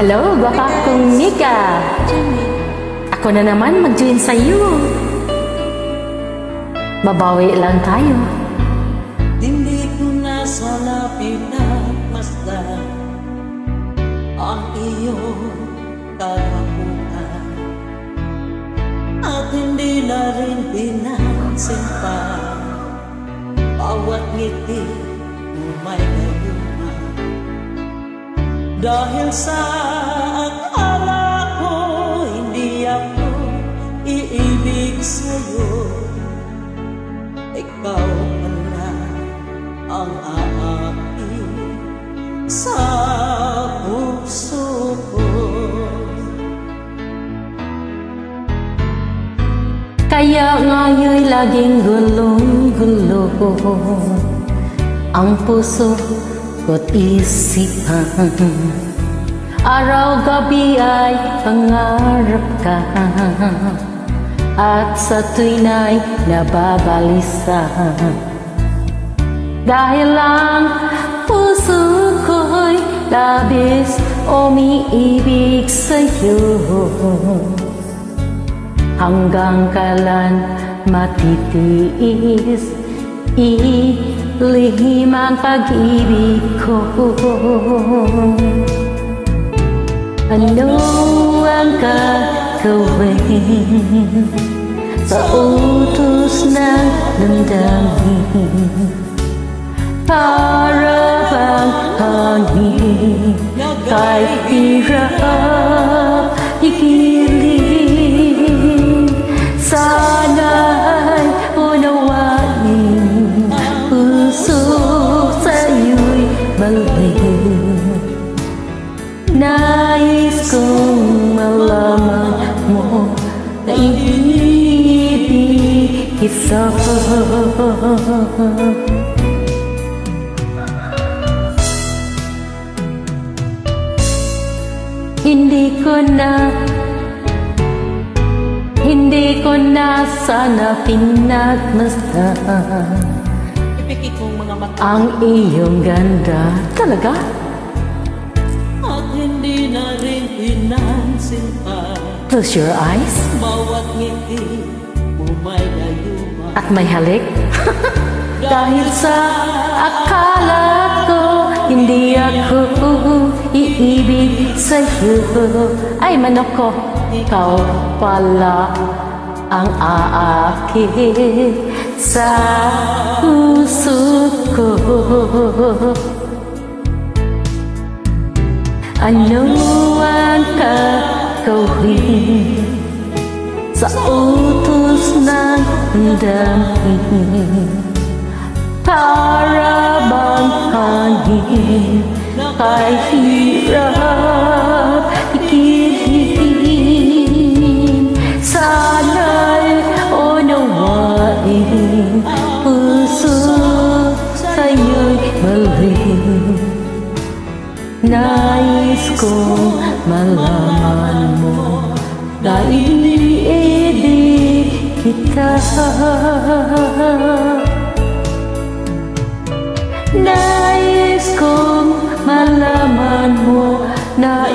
Hello, gwapa kong Nika. Ako na naman mag-join sa'yo. Babawi lang tayo. Hindi ko na sana pinagmasdan ang iyong kakapuan, at hindi na rin pinansin pa bawat ngiti mo may gayuma. Dahil sa akala ko hindi ako iibig sa'yo, ikaw pala ang aakit sa puso ko. Kaya ngayon'y laging gulong-gulo ang puso ko't isipan. Araw-gabi ay pangarap ka, at sa tuwin ay nababalisa. Dahil ang puso ko'y labis umiibig sa'yo, hanggang kailan matitiis ilihim ang pag-ibig ko. Ano ang gagawin sa utos ng damdamin? Para bang hangin kahit hirap ikiling, sana'y unawain puso sa'yo'y balik. Nais kong malaman mo na ibig kita. Hindi ko na sana pinagmasdan ang iyong ganda. Talaga? At hindi na rin pinansin pa Close your eyes. bawat ngiti mo may gayuma. At may halik. Dahil sa akala ko hindi ako iibig sa'yo, ay manok ko, ikaw pala ang aakit sa puso ko. Ano ang gagawin sa utos ng damdamin? Para bang hangin kahit hirap ikiling, sana'y unawain puso sa'yo'y balik. Nais kong malaman mo na iniibig kita. Nais kong malaman mo na